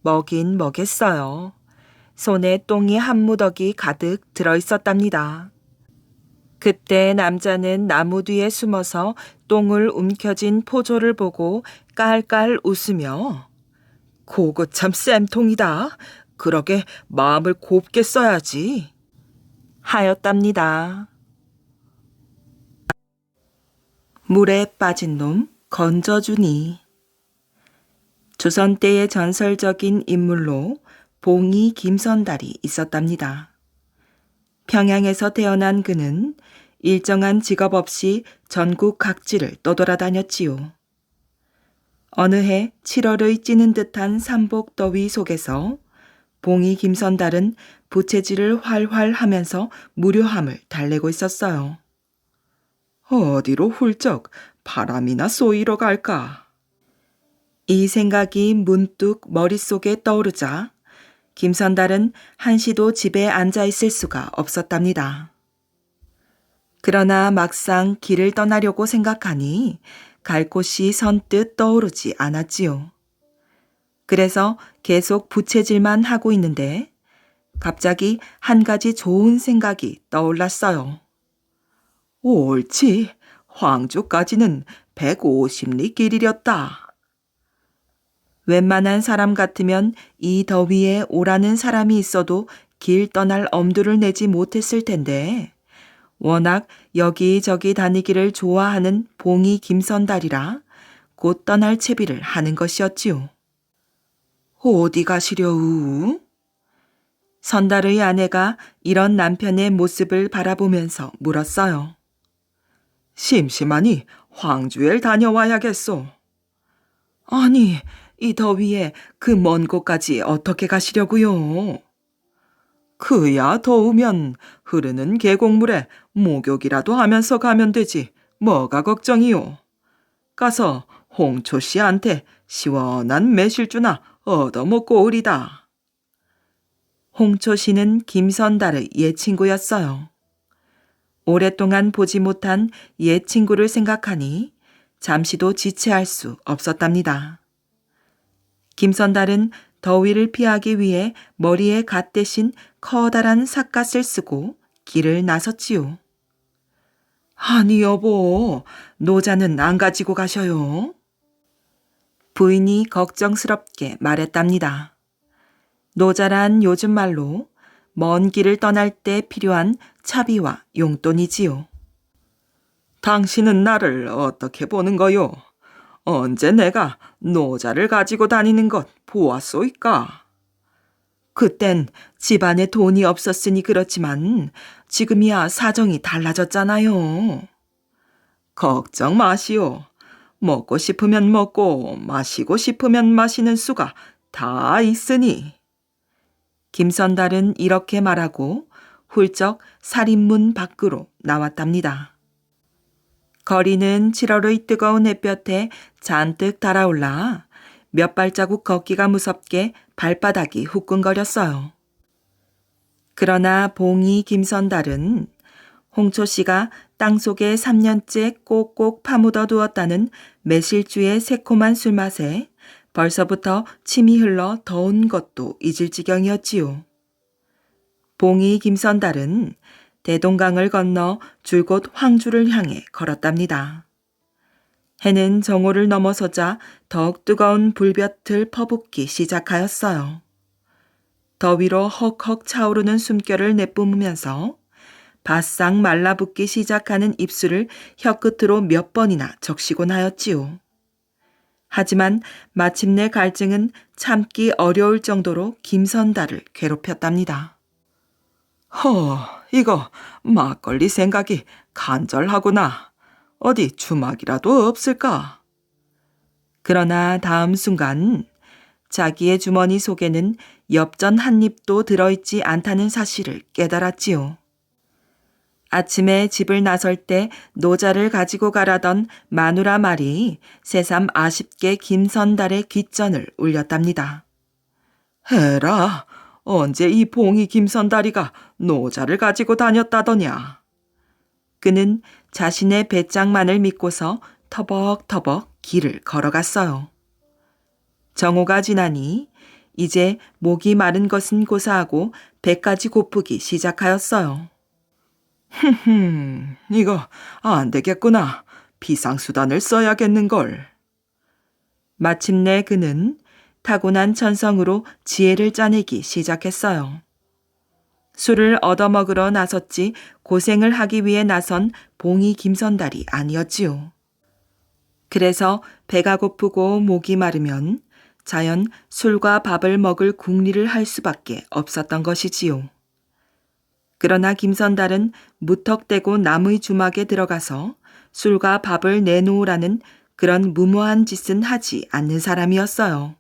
먹긴 먹였어요. 손에 똥이 한 무더기 가득 들어있었답니다. 그때 남자는 나무 뒤에 숨어서 똥을 움켜쥔 포졸을 보고 깔깔 웃으며 그거 참 쌤통이다. 그러게 마음을 곱게 써야지. 하였답니다. 물에 빠진 놈 건져주니. 조선 때의 전설적인 인물로 봉이 김선달이 있었답니다. 평양에서 태어난 그는 일정한 직업 없이 전국 각지를 떠돌아다녔지요. 어느 해 7월의 찌는 듯한 삼복더위 속에서 봉이 김선달은 부채질을 활활 하면서 무료함을 달래고 있었어요. 어디로 훌쩍 바람이나 쏘이러 갈까? 이 생각이 문득 머릿속에 떠오르자 김선달은 한시도 집에 앉아 있을 수가 없었답니다. 그러나 막상 길을 떠나려고 생각하니 갈 곳이 선뜻 떠오르지 않았지요. 그래서 계속 부채질만 하고 있는데 갑자기 한 가지 좋은 생각이 떠올랐어요. 옳지, 황주까지는 150리 길이렸다. 웬만한 사람 같으면 이 더위에 오라는 사람이 있어도 길 떠날 엄두를 내지 못했을 텐데 워낙 여기저기 다니기를 좋아하는 봉이 김선달이라 곧 떠날 채비를 하는 것이었지요. 어디 가시려우? 선달의 아내가 이런 남편의 모습을 바라보면서 물었어요. 심심하니 황주엘 다녀와야겠소. 아니, 이 더위에 그 먼 곳까지 어떻게 가시려고요? 그야 더우면 흐르는 계곡물에 목욕이라도 하면서 가면 되지 뭐가 걱정이요. 가서 홍초 씨한테 시원한 매실주나 얻어먹고 오리다. 홍초 씨는 김선달의 옛 친구였어요. 오랫동안 보지 못한 옛 친구를 생각하니 잠시도 지체할 수 없었답니다. 김선달은 더위를 피하기 위해 머리에 갓 대신 커다란 삿갓을 쓰고 길을 나섰지요. 아니 여보, 노자는 안 가지고 가셔요? 부인이 걱정스럽게 말했답니다. 노자란 요즘 말로 먼 길을 떠날 때 필요한 차비와 용돈이지요. 당신은 나를 어떻게 보는 거요? 언제 내가 노자를 가지고 다니는 것 보았소이까? 그땐 집안에 돈이 없었으니 그렇지만 지금이야 사정이 달라졌잖아요. 걱정 마시오. 먹고 싶으면 먹고 마시고 싶으면 마시는 수가 다 있으니. 김선달은 이렇게 말하고 훌쩍 살인문 밖으로 나왔답니다. 거리는 7월의 뜨거운 햇볕에 잔뜩 달아올라 몇 발자국 걷기가 무섭게 발바닥이 후끈거렸어요. 그러나 봉이 김선달은 홍초 씨가 땅속에 3년째 꼭꼭 파묻어 두었다는 매실주의 새콤한 술맛에 벌써부터 침이 흘러 더운 것도 잊을 지경이었지요. 봉이 김선달은 대동강을 건너 줄곧 황주를 향해 걸었답니다. 해는 정오를 넘어서자 더욱 뜨거운 불볕을 퍼붓기 시작하였어요. 더위로 헉헉 차오르는 숨결을 내뿜으면서 바싹 말라붙기 시작하는 입술을 혀끝으로 몇 번이나 적시곤 하였지요. 하지만 마침내 갈증은 참기 어려울 정도로 김선달을 괴롭혔답니다. 이거 막걸리 생각이 간절하구나. 어디 주막이라도 없을까? 그러나 다음 순간 자기의 주머니 속에는 엽전 한 입도 들어있지 않다는 사실을 깨달았지요. 아침에 집을 나설 때 노자를 가지고 가라던 마누라 말이 새삼 아쉽게 김선달의 귓전을 울렸답니다. 해라, 언제 이 봉이 김선달이가 노자를 가지고 다녔다더냐. 그는 자신의 배짱만을 믿고서 터벅터벅 길을 걸어갔어요. 정오가 지나니 이제 목이 마른 것은 고사하고 배까지 고프기 시작하였어요. 이거 안 되겠구나. 비상수단을 써야겠는걸. 마침내 그는 타고난 천성으로 지혜를 짜내기 시작했어요. 술을 얻어먹으러 나섰지 고생을 하기 위해 나선 봉이 김선달이 아니었지요. 그래서 배가 고프고 목이 마르면 자연 술과 밥을 먹을 궁리를 할 수밖에 없었던 것이지요. 그러나 김선달은 무턱대고 남의 주막에 들어가서 술과 밥을 내놓으라는 그런 무모한 짓은 하지 않는 사람이었어요.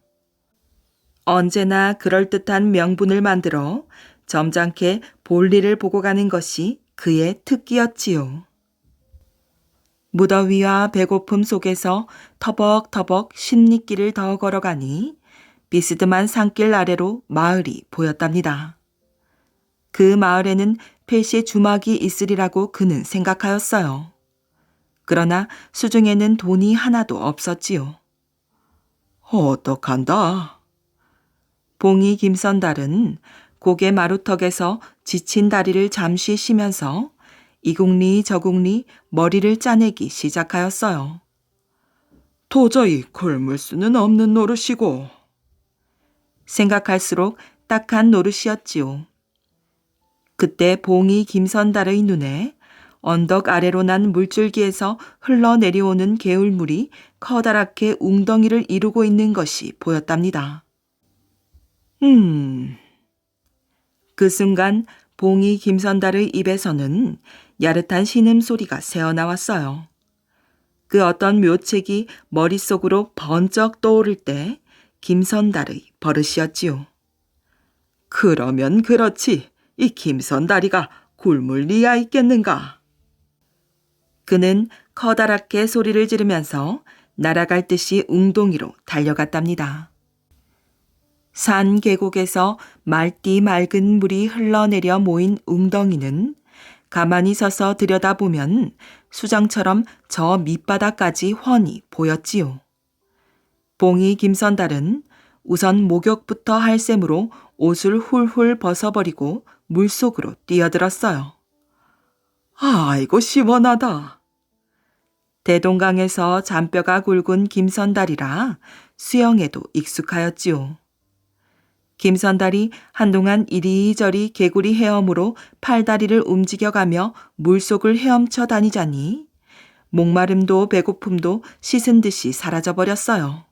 언제나 그럴듯한 명분을 만들어 점잖게 볼일을 보고 가는 것이 그의 특기였지요. 무더위와 배고픔 속에서 터벅터벅 10리길을 더 걸어가니 비스듬한 산길 아래로 마을이 보였답니다. 그 마을에는 필시 주막이 있으리라고 그는 생각하였어요. 그러나 수중에는 돈이 하나도 없었지요. 어떡한다. 봉이 김선달은 고개 마루턱에서 지친 다리를 잠시 쉬면서 이궁리 저궁리 머리를 짜내기 시작하였어요. 도저히 굶을 수는 없는 노릇이고. 생각할수록 딱한 노릇이었지요. 그때 봉이 김선달의 눈에 언덕 아래로 난 물줄기에서 흘러내려오는 개울물이 커다랗게 웅덩이를 이루고 있는 것이 보였답니다. 그 순간 봉이 김선달의 입에서는 야릇한 신음소리가 새어나왔어요. 그 어떤 묘책이 머릿속으로 번쩍 떠오를 때 김선달의 버릇이었지요. 그러면 그렇지. 이 김선달이가 굶을 리야 있겠는가. 그는 커다랗게 소리를 지르면서 날아갈 듯이 웅덩이로 달려갔답니다. 산 계곡에서 맑디 맑은 물이 흘러내려 모인 웅덩이는 가만히 서서 들여다보면 수정처럼 저 밑바닥까지 훤히 보였지요. 봉이 김선달은 우선 목욕부터 할 셈으로 옷을 훌훌 벗어버리고 물속으로 뛰어들었어요. 아이고 시원하다. 대동강에서 잔뼈가 굵은 김선달이라 수영에도 익숙하였지요. 김선달이 한동안 이리저리 개구리 헤엄으로 팔다리를 움직여가며 물속을 헤엄쳐 다니자니 목마름도 배고픔도 씻은 듯이 사라져버렸어요.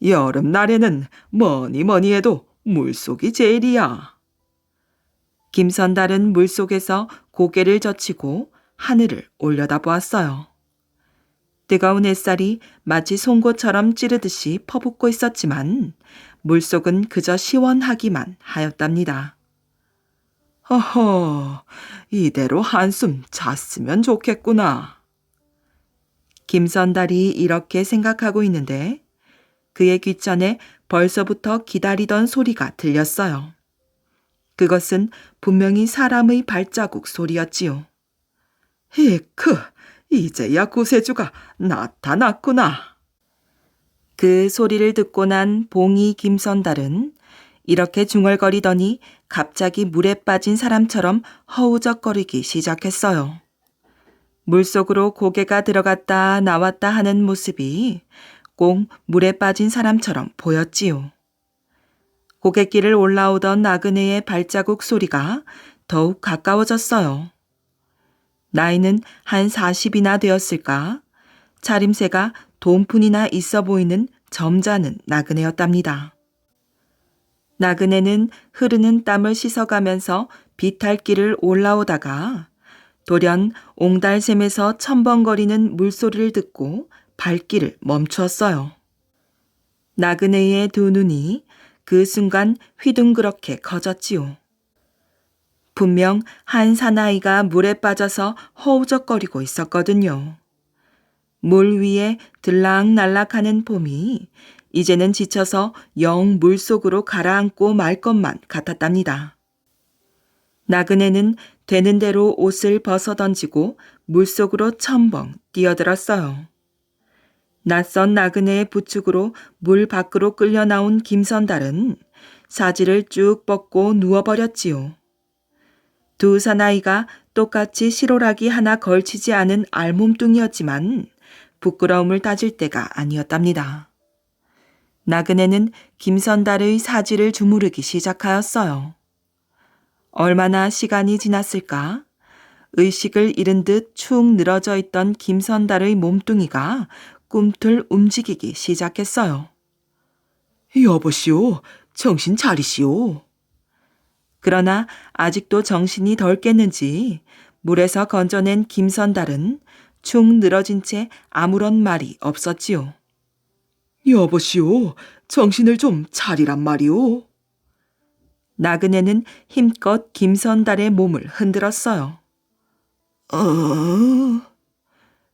여름날에는 뭐니 해도 물속이 제일이야. 김선달은 물속에서 고개를 젖히고 하늘을 올려다보았어요. 뜨거운 햇살이 마치 송곳처럼 찌르듯이 퍼붓고 있었지만 물속은 그저 시원하기만 하였답니다. 허허, 이대로 한숨 잤으면 좋겠구나. 김선달이 이렇게 생각하고 있는데 그의 귓전에 벌써부터 기다리던 소리가 들렸어요. 그것은 분명히 사람의 발자국 소리였지요. 히크, 이제야 구세주가 나타났구나. 그 소리를 듣고 난 봉이 김선달은 이렇게 중얼거리더니 갑자기 물에 빠진 사람처럼 허우적거리기 시작했어요. 물속으로 고개가 들어갔다 나왔다 하는 모습이 꼭 물에 빠진 사람처럼 보였지요. 고갯길을 올라오던 나그네의 발자국 소리가 더욱 가까워졌어요. 나이는 한 40이나 되었을까? 차림새가 돈푼이나 있어 보이는 점잖은 나그네였답니다. 나그네는 흐르는 땀을 씻어가면서 비탈길을 올라오다가 돌연 옹달샘에서 첨벙거리는 물소리를 듣고 발길을 멈추었어요. 나그네의 두 눈이 그 순간 휘둥그렇게 커졌지요. 분명 한 사나이가 물에 빠져서 허우적거리고 있었거든요. 물 위에 들락날락하는 봄이 이제는 지쳐서 영 물속으로 가라앉고 말 것만 같았답니다. 나그네는 되는 대로 옷을 벗어던지고 물속으로 첨벙 뛰어들었어요. 낯선 나그네의 부축으로 물 밖으로 끌려 나온 김선달은 사지를 쭉 뻗고 누워버렸지요. 두 사나이가 똑같이 실오라기 하나 걸치지 않은 알몸뚱이였지만 부끄러움을 따질 때가 아니었답니다. 나그네는 김선달의 사지를 주무르기 시작하였어요. 얼마나 시간이 지났을까? 의식을 잃은 듯 축 늘어져 있던 김선달의 몸뚱이가 꿈틀 움직이기 시작했어요. 여보시오, 정신 차리시오. 그러나 아직도 정신이 덜 깼는지 물에서 건져낸 김선달은 축 늘어진 채 아무런 말이 없었지요. 여보시오, 정신을 좀 차리란 말이오. 나그네는 힘껏 김선달의 몸을 흔들었어요.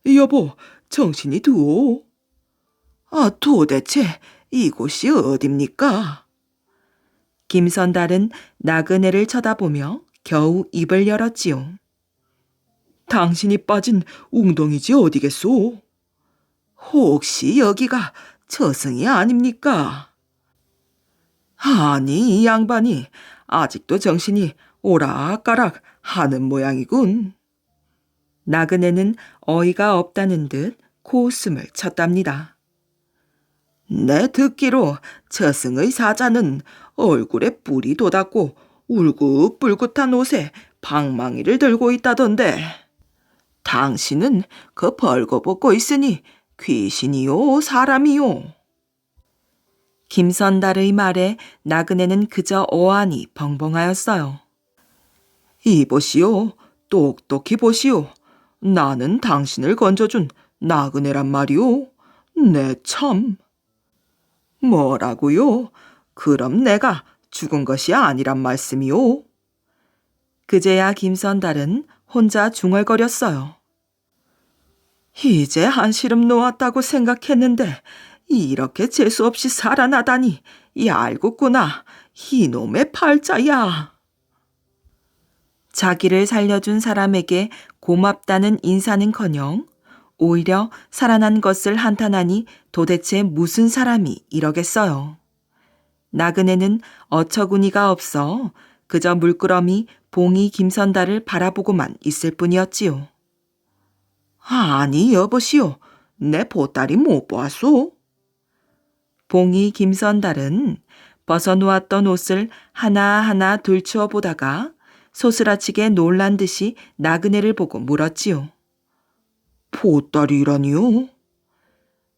여보, 정신이 두오. 도대체 이곳이 어딥니까? 김선달은 나그네를 쳐다보며 겨우 입을 열었지요. 당신이 빠진 웅덩이지 어디겠소? 혹시 여기가 저승이 아닙니까? 아니, 이 양반이 아직도 정신이 오락가락 하는 모양이군. 나그네는 어이가 없다는 듯 코웃음을 쳤답니다. 내 듣기로 저승의 사자는 얼굴에 뿔이 돋았고 울긋불긋한 옷에 방망이를 들고 있다던데. 당신은 그 벌거벗고 있으니 귀신이요, 사람이요? 김선달의 말에 나그네는 그저 어안이 벙벙하였어요. 이보시오, 똑똑히 보시오. 나는 당신을 건져준 나그네란 말이오. 네 참. 뭐라고요? 그럼 내가 죽은 것이 아니란 말씀이오? 그제야 김선달은 혼자 중얼거렸어요. 이제 한시름 놓았다고 생각했는데 이렇게 재수없이 살아나다니 얄궂구나. 이놈의 팔자야. 자기를 살려준 사람에게 고맙다는 인사는커녕 오히려 살아난 것을 한탄하니 도대체 무슨 사람이 이러겠어요. 나그네는 어처구니가 없어 그저 물끄러미 봉이 김선달을 바라보고만 있을 뿐이었지요. 아니, 여보시오. 내 보따리 못 보았소? 봉이 김선달은 벗어놓았던 옷을 하나하나 들추어 보다가 소스라치게 놀란 듯이 나그네를 보고 물었지요. 보따리라니요?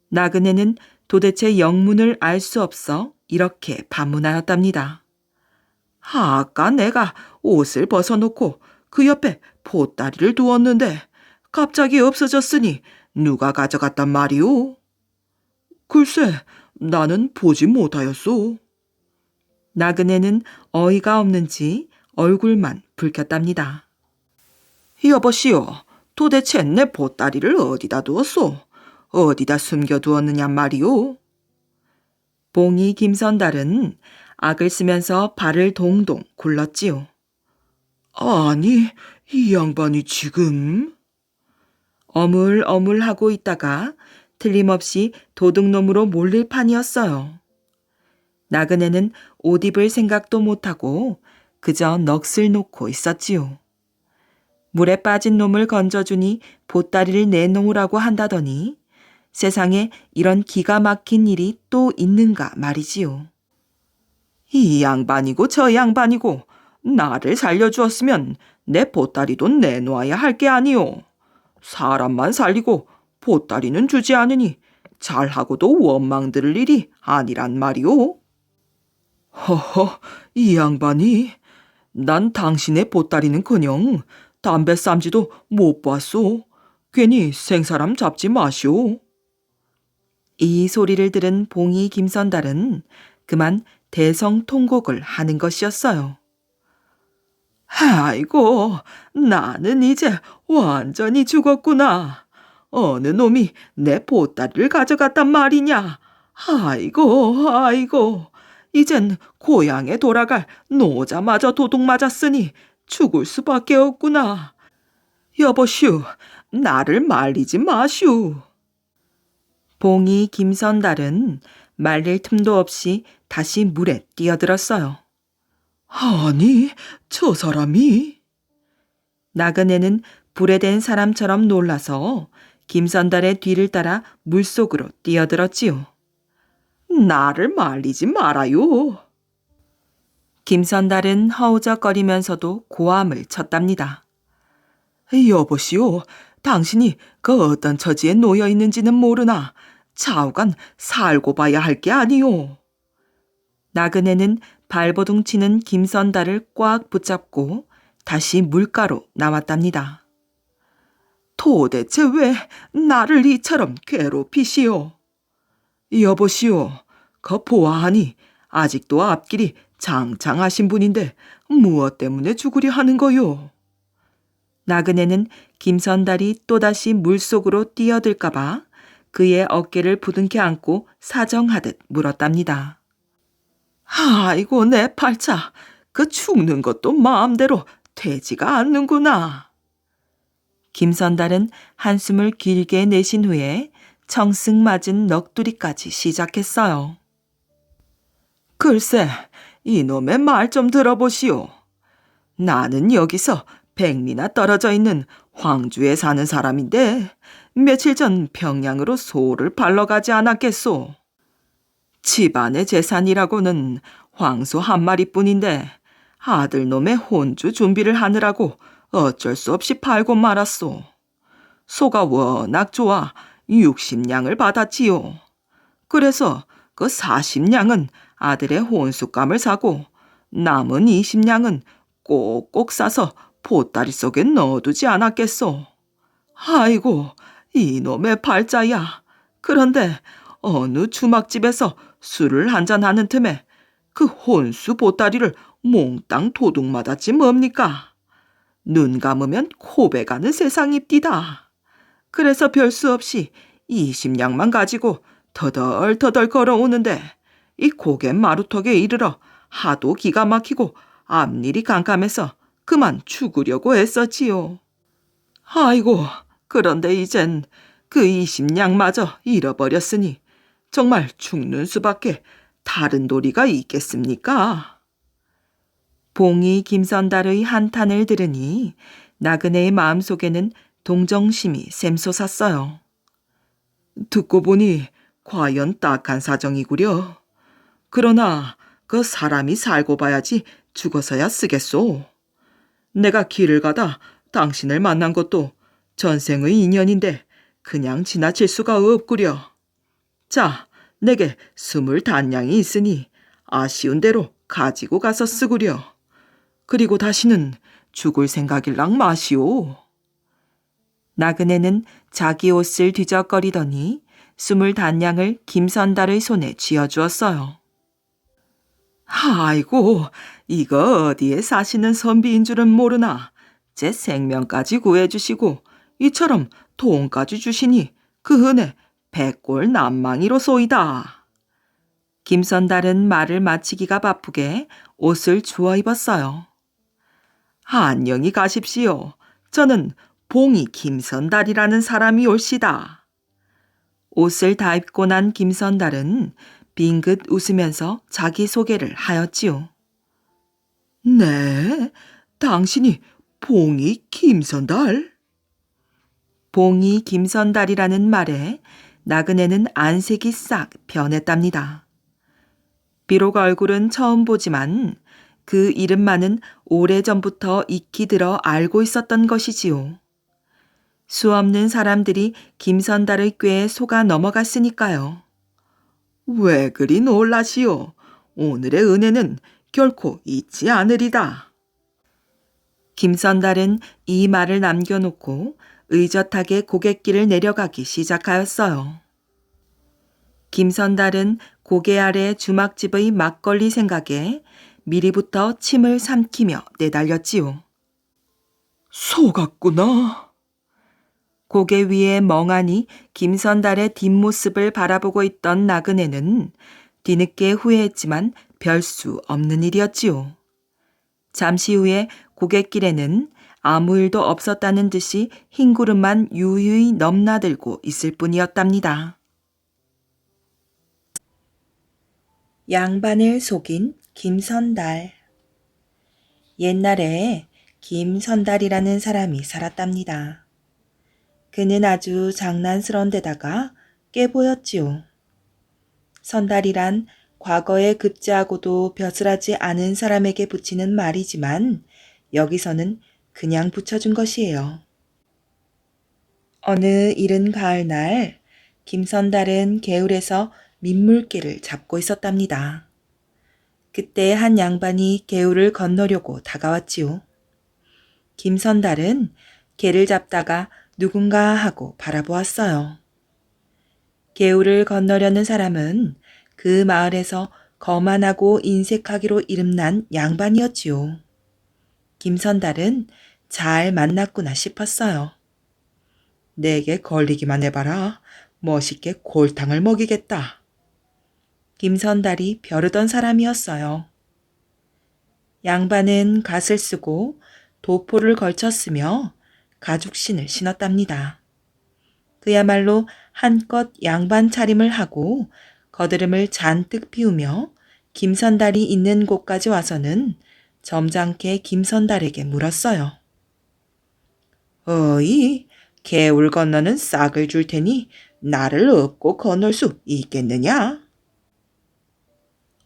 나그네는 도대체 영문을 알 수 없어 이렇게 반문하였답니다. 아까 내가 옷을 벗어놓고 그 옆에 보따리를 두었는데 갑자기 없어졌으니 누가 가져갔단 말이오? 글쎄, 나는 보지 못하였소. 나그네는 어이가 없는지 얼굴만 붉혔답니다. 여보시오, 도대체 내 보따리를 어디다 두었소? 어디다 숨겨두었느냐 말이오? 봉이 김선달은 악을 쓰면서 발을 동동 굴렀지요. 아니, 이 양반이 지금? 어물어물하고 있다가 틀림없이 도둑놈으로 몰릴 판이었어요. 나그네는 옷 입을 생각도 못하고 그저 넋을 놓고 있었지요. 물에 빠진 놈을 건져주니 보따리를 내놓으라고 한다더니 세상에 이런 기가 막힌 일이 또 있는가 말이지요. 이 양반이고 저 양반이고 나를 살려주었으면 내 보따리도 내놓아야 할 게 아니오. 사람만 살리고 보따리는 주지 않으니 잘하고도 원망 들을 일이 아니란 말이오. 허허, 이 양반이 난 당신의 보따리는커녕 담배 쌈지도 못 봤소. 괜히 생사람 잡지 마시오. 이 소리를 들은 봉이 김선달은 그만 대성통곡을 하는 것이었어요. 아이고, 나는 이제 완전히 죽었구나. 어느 놈이 내 보따리를 가져갔단 말이냐. 아이고, 이젠 고향에 돌아갈 노자마저 도둑 맞았으니 죽을 수밖에 없구나. 여보슈, 나를 말리지 마슈. 봉이 김선달은 말릴 틈도 없이 다시 물에 뛰어들었어요. 아니, 저 사람이? 나그네는 불에 댄 사람처럼 놀라서 김선달의 뒤를 따라 물속으로 뛰어들었지요. 나를 말리지 말아요. 김선달은 허우적거리면서도 고함을 쳤답니다. 여보시오, 당신이 그 어떤 처지에 놓여 있는지는 모르나 좌우간 살고 봐야 할 게 아니오. 나그네는 발버둥 치는 김선달을 꽉 붙잡고 다시 물가로 나왔답니다. 도대체 왜 나를 이처럼 괴롭히시오? 여보시오, 그 보아하니 아직도 앞길이 장창하신 분인데 무엇 때문에 죽으려 하는 거요? 나그네는 김선달이 또다시 물속으로 뛰어들까 봐 그의 어깨를 부둥켜 안고 사정하듯 물었답니다. 아이고, 내 팔자, 그 죽는 것도 마음대로 되지가 않는구나. 김선달은 한숨을 길게 내쉰 후에 청승 맞은 넋두리까지 시작했어요. 글쎄, 이놈의 말 좀 들어보시오. 나는 여기서 100리나 떨어져 있는 황주에 사는 사람인데 며칠 전 평양으로 소를 팔러 가지 않았겠소. 집안의 재산이라고는 황소 한 마리뿐인데 아들놈의 혼주 준비를 하느라고 어쩔 수 없이 팔고 말았소. 소가 워낙 좋아 60냥을 받았지요. 그래서 그 40냥은 아들의 혼숫감을 사고 남은 20냥은 꼭꼭 싸서 보따리 속에 넣어두지 않았겠소. 아이고, 이놈의 발자야. 그런데 어느 주막집에서 술을 한잔하는 틈에 그 혼수 보따리를 몽땅 도둑 맞았지 뭡니까? 눈 감으면 코베 가는 세상입디다. 그래서 별 수 없이 20냥만 가지고 터덜터덜 걸어오는데 이 고갯 마루턱에 이르러 하도 기가 막히고 앞일이 깜깜해서 그만 죽으려고 했었지요. 아이고, 그런데 이젠 그 20냥마저 잃어버렸으니 정말 죽는 수밖에 다른 도리가 있겠습니까? 봉이 김선달의 한탄을 들으니 나그네의 마음속에는 동정심이 샘솟았어요. 듣고 보니 과연 딱한 사정이구려. 그러나 그 사람이 살고 봐야지 죽어서야 쓰겠소. 내가 길을 가다 당신을 만난 것도 전생의 인연인데 그냥 지나칠 수가 없구려. 자, 내게 20단냥이 있으니 아쉬운 대로 가지고 가서 쓰구려. 그리고 다시는 죽을 생각일랑 마시오. 나그네는 자기 옷을 뒤적거리더니 20단냥을 김선달의 손에 쥐어주었어요. 아이고, 이거 어디에 사시는 선비인 줄은 모르나 제 생명까지 구해주시고 이처럼 돈까지 주시니 그 은혜 백골 난망이로소이다. 김선달은 말을 마치기가 바쁘게 옷을 주워 입었어요. 안녕히 가십시오. 저는 봉이 김선달이라는 사람이 올시다. 옷을 다 입고 난 김선달은 빙긋 웃으면서 자기소개를 하였지요. 네, 당신이 봉이 김선달? 봉이 김선달이라는 말에 나그네는 안색이 싹 변했답니다. 비록 얼굴은 처음 보지만 그 이름만은 오래전부터 익히 들어 알고 있었던 것이지요. 수없는 사람들이 김선달의 꾀에 속아 넘어갔으니까요. 왜 그리 놀라시오? 오늘의 은혜는 결코 잊지 않으리다. 김선달은 이 말을 남겨놓고 의젓하게 고갯길을 내려가기 시작하였어요. 김선달은 고개 아래 주막집의 막걸리 생각에 미리부터 침을 삼키며 내달렸지요. 속았구나. 고개 위에 멍하니 김선달의 뒷모습을 바라보고 있던 나그네는 뒤늦게 후회했지만 별 수 없는 일이었지요. 잠시 후에 고갯길에는 아무 일도 없었다는 듯이 흰 구름만 유유히 넘나들고 있을 뿐이었답니다. 양반을 속인 김선달. 옛날에 김선달이라는 사람이 살았답니다. 그는 아주 장난스러운 데다가 깨보였지요. 선달이란 과거에 급제하고도 벼슬하지 않은 사람에게 붙이는 말이지만 여기서는 그냥 붙여준 것이에요. 어느 이른 가을날 김선달은 개울에서 민물개를 잡고 있었답니다. 그때 한 양반이 개울을 건너려고 다가왔지요. 김선달은 개를 잡다가 누군가 하고 바라보았어요. 개울을 건너려는 사람은 그 마을에서 거만하고 인색하기로 이름난 양반이었지요. 김선달은 잘 만났구나 싶었어요. 내게 걸리기만 해봐라. 멋있게 골탕을 먹이겠다. 김선달이 벼르던 사람이었어요. 양반은 갓을 쓰고 도포를 걸쳤으며 가죽신을 신었답니다. 그야말로 한껏 양반 차림을 하고 거드름을 잔뜩 피우며 김선달이 있는 곳까지 와서는 점잖게 김선달에게 물었어요. 어이, 개울 건너는 싹을 줄 테니 나를 업고 건널 수 있겠느냐?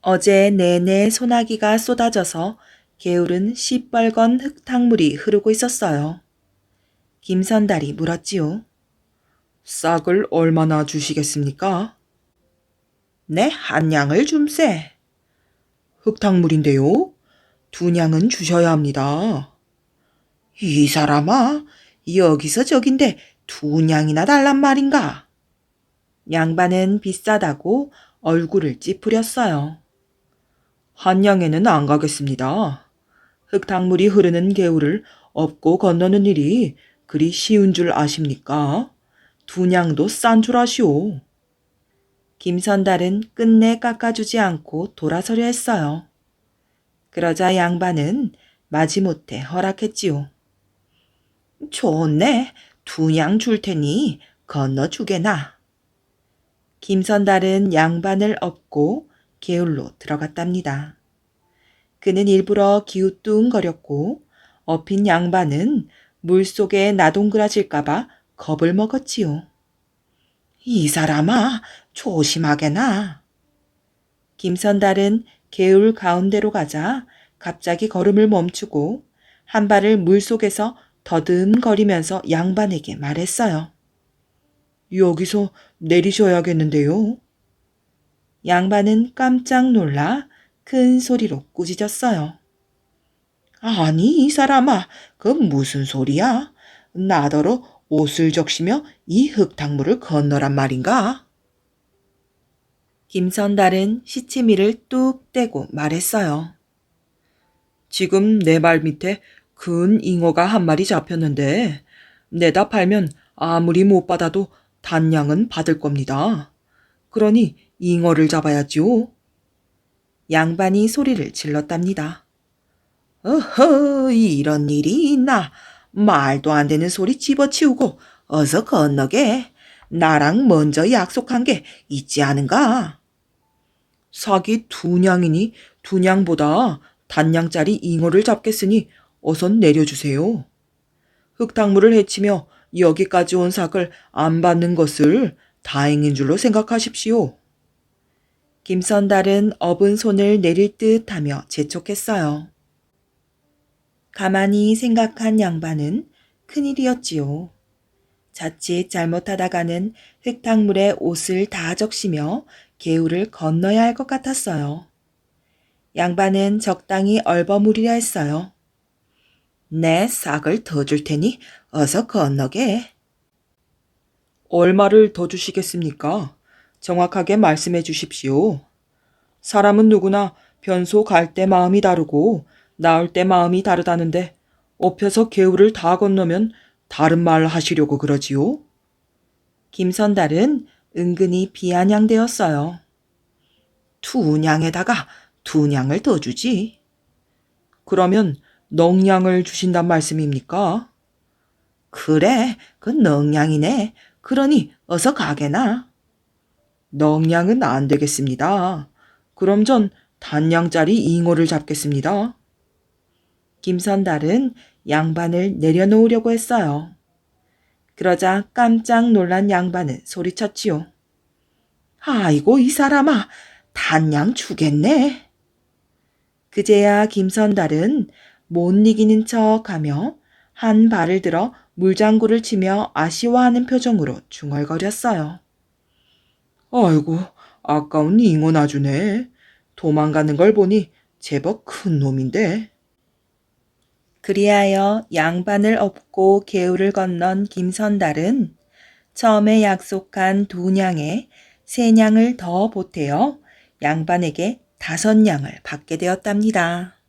어제 내내 소나기가 쏟아져서 개울은 시뻘건 흙탕물이 흐르고 있었어요. 김선달이 물었지요. 싹을 얼마나 주시겠습니까? 네, 한 냥을 줌세. 흙탕물인데요. 2냥은 주셔야 합니다. 이 사람아, 여기서 저긴데 2냥이나 달란 말인가? 양반은 비싸다고 얼굴을 찌푸렸어요. 한 냥에는 안 가겠습니다. 흙탕물이 흐르는 개울을 업고 건너는 일이 그리 쉬운 줄 아십니까? 2냥도 싼 줄 아시오. 김선달은 끝내 깎아주지 않고 돌아서려 했어요. 그러자 양반은 마지못해 허락했지요. 좋네, 2냥 줄 테니 건너주게나. 김선달은 양반을 업고 개울로 들어갔답니다. 그는 일부러 기우뚱거렸고 업힌 양반은 물속에 나동그라질까봐 겁을 먹었지요. 이 사람아, 조심하게나. 김선달은 개울 가운데로 가자 갑자기 걸음을 멈추고 한 발을 물속에서 더듬거리면서 양반에게 말했어요. 여기서 내리셔야겠는데요. 양반은 깜짝 놀라 큰 소리로 꾸짖었어요. 아니, 이 사람아, 그 무슨 소리야? 나더러 옷을 적시며 이 흙탕물을 건너란 말인가? 김선달은 시치미를 뚝 떼고 말했어요. 지금 내 발 밑에 큰 잉어가 한 마리 잡혔는데 내다 팔면 아무리 못 받아도 단량은 받을 겁니다. 그러니 잉어를 잡아야지요. 양반이 소리를 질렀답니다. 어허, 이런 일이 있나? 말도 안 되는 소리 집어치우고 어서 건너게. 나랑 먼저 약속한 게 있지 않은가? 사기 두 냥이니 두 냥보다 단냥짜리 잉어를 잡겠으니 어선 내려주세요. 흙탕물을 해치며 여기까지 온 삭을 안 받는 것을 다행인 줄로 생각하십시오. 김선달은 업은 손을 내릴 듯 하며 재촉했어요. 가만히 생각한 양반은 큰일이었지요. 자칫 잘못하다가는 흙탕물에 옷을 다 적시며 개울을 건너야 할 것 같았어요. 양반은 적당히 얼버무리려 했어요. 내 싹을 더 줄 테니 어서 건너게. 얼마를 더 주시겠습니까? 정확하게 말씀해 주십시오. 사람은 누구나 변소 갈 때 마음이 다르고 나올 때 마음이 다르다는데 엎혀서 개울을 다 건너면 다른 말 하시려고 그러지요? 김선달은 은근히 비아냥대었어요. 두 냥에다가 두 냥을 더 주지. 그러면 넉냥을 주신단 말씀입니까? 그래, 그 넉냥이네. 그러니 어서 가게나. 넉냥은 안 되겠습니다. 그럼 전 단냥짜리 잉어를 잡겠습니다. 김선달은 양반을 내려놓으려고 했어요. 그러자 깜짝 놀란 양반은 소리쳤지요. 아이고 이 사람아, 단냥 주겠네. 그제야 김선달은 못 이기는 척하며 한 발을 들어 물장구를 치며 아쉬워하는 표정으로 중얼거렸어요. 아이고, 아까운 잉어 나주네. 도망가는 걸 보니 제법 큰 놈인데. 그리하여 양반을 업고 개울을 건넌 김선달은 처음에 약속한 두 냥에 세 냥을 더 보태어 양반에게 5냥을 받게 되었답니다.